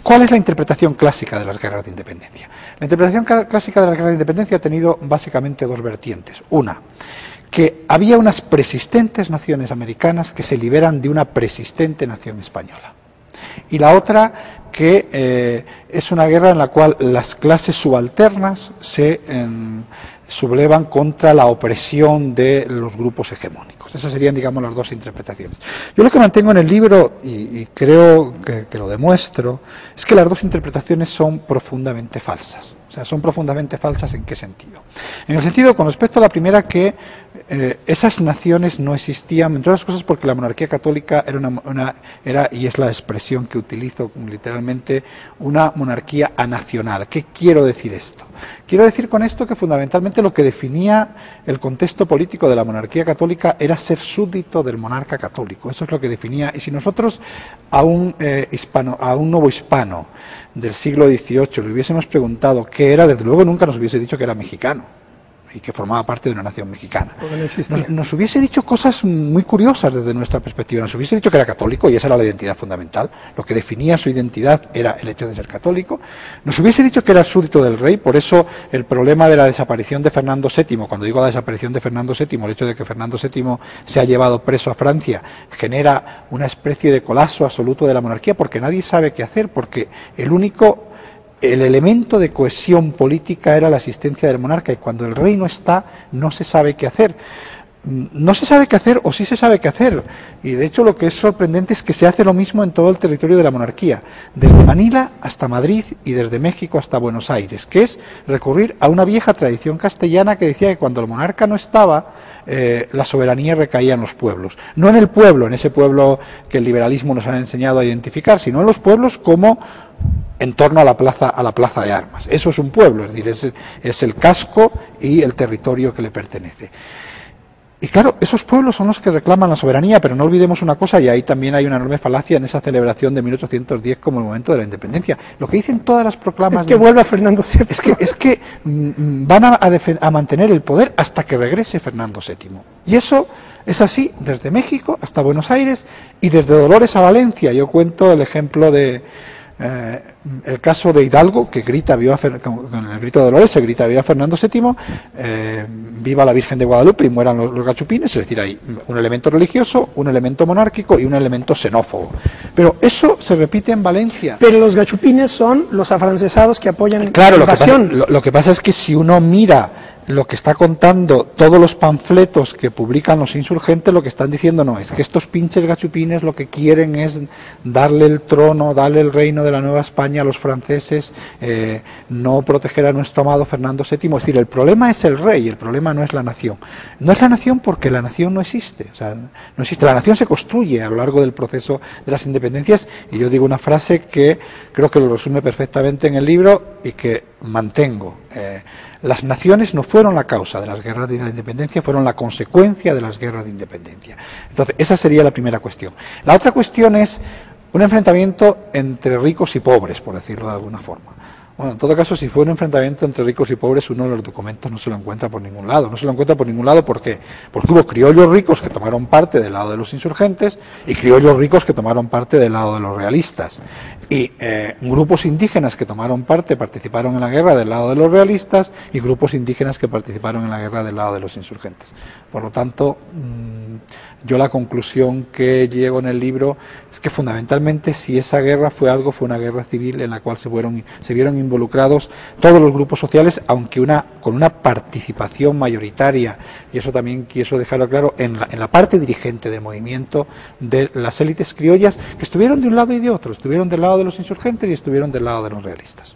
¿Cuál es la interpretación clásica de las guerras de independencia? La interpretación clásica de las guerras de independencia ha tenido básicamente dos vertientes. Una, que había unas persistentes naciones americanas que se liberan de una persistente nación española. Y la otra, que es una guerra en la cual las clases subalternas se sublevan contra la opresión de los grupos hegemónicos. Esas serían, digamos, las dos interpretaciones. Yo lo que mantengo en el libro, y creo que lo demuestro, es que las dos interpretaciones son profundamente falsas. O sea, son profundamente falsas ¿en qué sentido? En el sentido, con respecto a la primera, que esas naciones no existían, entre otras cosas porque la monarquía católica era, y es la expresión que utilizo literalmente, una monarquía anacional. ¿Qué quiero decir esto? Quiero decir con esto que fundamentalmente lo que definía el contexto político de la monarquía católica era ser súbdito del monarca católico. Eso es lo que definía. Y si nosotros a un nuevo hispano del siglo XVIII le hubiésemos preguntado qué era, desde luego nunca nos hubiese dicho que era mexicano y que formaba parte de una nación mexicana. Nos hubiese dicho cosas muy curiosas desde nuestra perspectiva. Nos hubiese dicho que era católico y esa era la identidad fundamental. Lo que definía su identidad era el hecho de ser católico. Nos hubiese dicho que era súbdito del rey. Por eso el problema de la desaparición de Fernando VII, cuando digo la desaparición de Fernando VII, el hecho de que Fernando VII se ha llevado preso a Francia, genera una especie de colapso absoluto de la monarquía, porque nadie sabe qué hacer, porque el elemento de cohesión política era la existencia del monarca, y cuando el rey no está, no se sabe qué hacer. No se sabe qué hacer, o sí se sabe qué hacer, y de hecho lo que es sorprendente es que se hace lo mismo en todo el territorio de la monarquía, desde Manila hasta Madrid y desde México hasta Buenos Aires, que es recurrir a una vieja tradición castellana que decía que cuando el monarca no estaba, la soberanía recaía en los pueblos. No en el pueblo, en ese pueblo que el liberalismo nos ha enseñado a identificar, sino en los pueblos como en torno a la plaza de armas. Eso es un pueblo, es decir, es el casco y el territorio que le pertenece. Y claro, esos pueblos son los que reclaman la soberanía, pero no olvidemos una cosa, y ahí también hay una enorme falacia en esa celebración de 1810 como el momento de la independencia. Lo que dicen todas las proclamas... Es que vuelva Fernando VII. Es que van a mantener el poder hasta que regrese Fernando VII. Y eso es así desde México hasta Buenos Aires y desde Dolores a Valencia. Yo cuento el ejemplo de... el caso de Hidalgo, que grita con el grito de Dolores, se grita viva Fernando VII, viva la Virgen de Guadalupe y mueran los gachupines, es decir, hay un elemento religioso, un elemento monárquico y un elemento xenófobo. Pero eso se repite en Valencia. Pero los gachupines son los afrancesados que apoyan la invasión. Lo que pasa es que si uno mira lo que está contando todos los panfletos que publican los insurgentes, lo que están diciendo no es que estos pinches gachupines lo que quieren es darle el trono, darle el reino de la Nueva España a los franceses, no proteger a nuestro amado Fernando VII. Es decir, el problema es el rey, el problema no es la nación. No es la nación porque la nación no existe. O sea, no existe. La nación se construye a lo largo del proceso de las independencias, y yo digo una frase que creo que lo resume perfectamente en el libro y que mantengo. Las naciones no fueron la causa de las guerras de la independencia, fueron la consecuencia de las guerras de independencia. Entonces, esa sería la primera cuestión. La otra cuestión es un enfrentamiento entre ricos y pobres, por decirlo de alguna forma. Bueno, en todo caso, si fue un enfrentamiento entre ricos y pobres, uno de los documentos no se lo encuentra por ningún lado. No se lo encuentra por ningún lado, ¿por qué? Porque hubo criollos ricos que tomaron parte del lado de los insurgentes y criollos ricos que tomaron parte del lado de los realistas. Y grupos indígenas que participaron en la guerra del lado de los realistas, y grupos indígenas que participaron en la guerra del lado de los insurgentes. Por lo tanto, yo la conclusión que llego en el libro es que fundamentalmente si esa guerra fue una guerra civil en la cual se vieron involucrados todos los grupos sociales, aunque con una participación mayoritaria, y eso también quiero dejarlo claro, en la parte dirigente del movimiento de las élites criollas, que estuvieron de un lado y de otro, estuvieron del lado de los insurgentes y estuvieron del lado de los realistas.